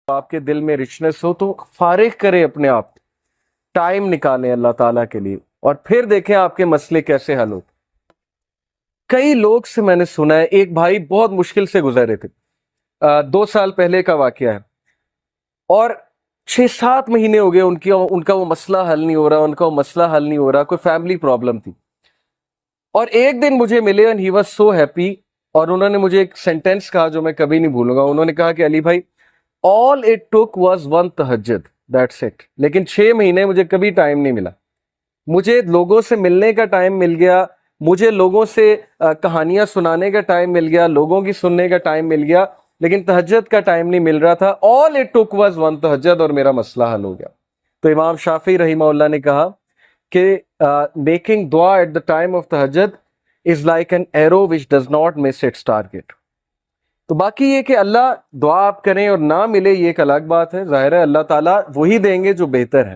آپ کے دل میں رچنس ہو تو فارغ کریں اپنے آپ، ٹائم نکالیں اللہ تعالیٰ کے لیے، اور پھر دیکھیں آپ کے مسئلے کیسے حل ہوتے۔ کئی لوگ سے میں نے سنا ہے، ایک بھائی بہت مشکل سے گزرے تھے، 2 سال پہلے کا واقعہ ہے، اور 6-7 مہینے ہو گئے ان کا وہ مسئلہ حل نہیں ہو رہا، ان کا وہ مسئلہ حل نہیں ہو رہا، کوئی فیملی پرابلم تھی۔ اور ایک دن مجھے ملے and he was so happy، اور انہوں نے مجھے ایک سینٹینس کہا جو میں کبھی نہیں بھولوں گا۔ انہوں نے کہا کہ علی بھائی all it took was one تہجد، that's it۔ لیکن 6 مہینے مجھے کبھی ٹائم نہیں ملا، مجھے لوگوں سے ملنے کا ٹائم مل گیا، مجھے لوگوں سے کہانیاں سنانے کا ٹائم مل گیا، لوگوں کی سننے کا ٹائم مل گیا، لیکن تہجد کا ٹائم نہیں مل رہا تھا۔ all it took was one تہجد، اور میرا مسئلہ حل ہو گیا۔ تو امام شافعی رحمہ اللہ نے کہا کہ میکنگ دعا ایٹ دا ٹائم آف تہجد is like an arrow which does not miss its target. تو باقی یہ کہ اللہ دعا آپ کریں اور نہ ملے یہ ایک الگ بات ہے، ظاہر ہے اللہ تعالیٰ وہی دیں گے جو بہتر ہے،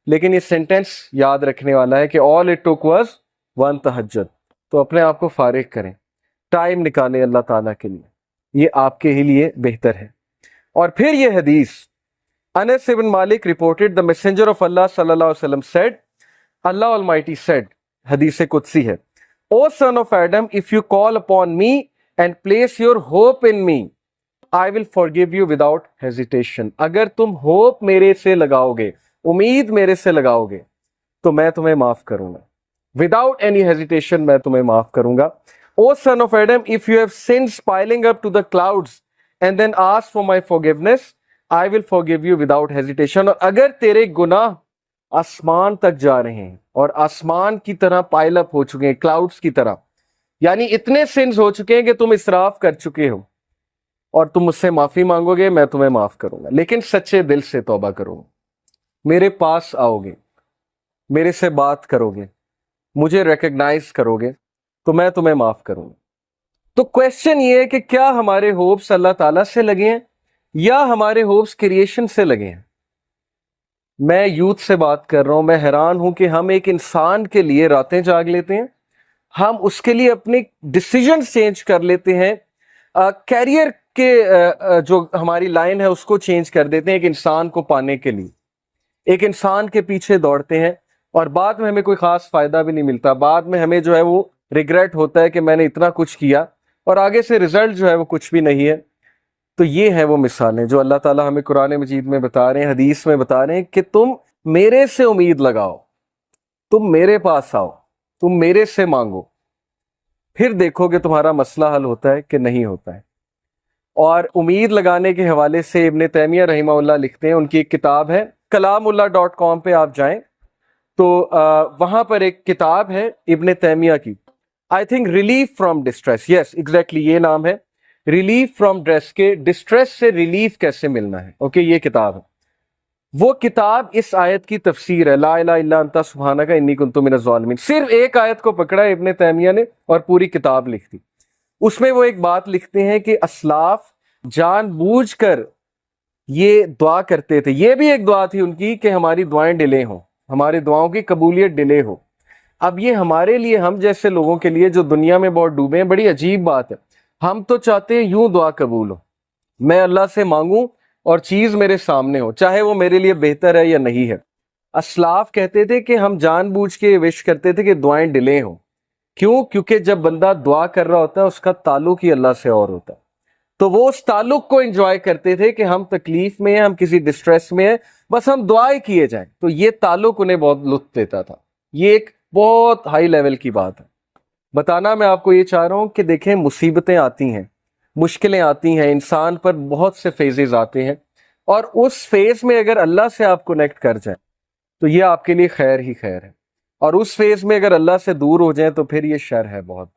لیکن یہ سینٹینس یاد رکھنے والا ہے کہ all it took was one تہجد۔ تو اپنے آپ کو فارغ کریں، ٹائم نکالیں اللہ تعالیٰ کے لیے، یہ آپ کے ہی لیے بہتر ہے۔ اور پھر یہ حدیث، انس بن مالک reported the messenger of Allah صلی اللہ علیہ وسلم said، Allah Almighty said، حدیث قدسی ہے، O son of Adam, if you call upon me and place your hope in me, I will forgive you without hesitation۔ اگر تم ہوپ میرے سے لگاؤ گے، امید میرے سے لگاؤ گے، تو میں تمہیں معاف کروں گا۔ Without any hesitation میں تمہیں معاف کروں گا۔ O son of Adam, if you have sins piling up to the clouds and then ask for my forgiveness, I will forgive you without hesitation۔ اور اگر تیرے گناہ آسمان تک جا رہے ہیں اور آسمان کی طرح پائل اپ ہو چکے ہیں، کلاؤڈز کی طرح، یعنی اتنے سنز ہو چکے ہیں کہ تم اسراف کر چکے ہو، اور تم مجھ سے معافی مانگو گے، میں تمہیں معاف کروں گا، لیکن سچے دل سے توبہ کرو، میرے پاس آؤ گے، میرے سے بات کرو گے، مجھے ریکگنائز کرو گے، تو میں تمہیں معاف کروں گا۔ تو کویسچن یہ ہے کہ کیا ہمارے ہوپس اللہ تعالیٰ سے لگے ہیں یا ہمارے ہوپس کریشن سے لگے ہیں؟ میں یوتھ سے بات کر رہا ہوں، میں حیران ہوں کہ ہم ایک انسان کے لیے راتیں جاگ لیتے ہیں، ہم اس کے لیے اپنے ڈیسیجنز چینج کر لیتے ہیں، کیریئر کے جو ہماری لائن ہے اس کو چینج کر دیتے ہیں ایک انسان کو پانے کے لیے، ایک انسان کے پیچھے دوڑتے ہیں، اور بعد میں ہمیں کوئی خاص فائدہ بھی نہیں ملتا، بعد میں ہمیں جو ہے وہ ریگریٹ ہوتا ہے کہ میں نے اتنا کچھ کیا اور آگے سے رزلٹ جو ہے وہ کچھ بھی نہیں ہے۔ تو یہ ہیں وہ مثالیں جو اللہ تعالیٰ ہمیں قرآن مجید میں بتا رہے ہیں، حدیث میں بتا رہے ہیں کہ تم میرے سے امید لگاؤ، تم میرے پاس آؤ، تم میرے سے مانگو، پھر دیکھو کہ تمہارا مسئلہ حل ہوتا ہے کہ نہیں ہوتا ہے۔ اور امید لگانے کے حوالے سے ابن تیمیہ رحمہ اللہ لکھتے ہیں، ان کی ایک کتاب ہے kalamullah.com پہ آپ جائیں تو وہاں پر ایک کتاب ہے ابن تیمیہ کی، I think relief from distress, yes exactly یہ نام ہے، ریلیف فرام ڈسٹریس، کے ڈسٹریس سے ریلیف کیسے ملنا ہے، اوکے یہ کتاب ہے۔ وہ کتاب اس آیت کی تفسیر ہے، لا الہ الا انت سبحانک انی کنت من الظالمین، صرف ایک آیت کو پکڑا ابن تیمیہ نے اور پوری کتاب لکھ دی۔ اس میں وہ ایک بات لکھتے ہیں کہ اسلاف جان بوجھ کر یہ دعا کرتے تھے، یہ بھی ایک دعا تھی ان کی کہ ہماری دعائیں ڈیلے ہوں، ہماری دعاؤں کی قبولیت ڈیلے ہو۔ اب یہ ہمارے لیے، ہم جیسے لوگوں کے لیے جو دنیا میں بہت ڈوبے ہیں، بڑی عجیب بات ہے۔ ہم تو چاہتے ہیں یوں دعا قبول ہو، میں اللہ سے مانگوں اور چیز میرے سامنے ہو، چاہے وہ میرے لیے بہتر ہے یا نہیں ہے۔ اسلاف کہتے تھے کہ ہم جان بوجھ کے وش کرتے تھے کہ دعائیں ڈیلے ہوں، کیوں؟ کیونکہ جب بندہ دعا کر رہا ہوتا ہے اس کا تعلق ہی اللہ سے اور ہوتا ہے، تو وہ اس تعلق کو انجوائے کرتے تھے کہ ہم تکلیف میں ہیں، ہم کسی ڈسٹریس میں ہیں، بس ہم دعائیں کیے جائیں، تو یہ تعلق انہیں بہت لطف دیتا تھا۔ یہ ایک بہت ہائی لیول کی بات ہے۔ بتانا میں آپ کو یہ چاہ رہا ہوں کہ دیکھیں مصیبتیں آتی ہیں، مشکلیں آتی ہیں، انسان پر بہت سے فیزز آتے ہیں، اور اس فیز میں اگر اللہ سے آپ کنیکٹ کر جائیں تو یہ آپ کے لیے خیر ہی خیر ہے، اور اس فیز میں اگر اللہ سے دور ہو جائیں تو پھر یہ شر ہے بہت۔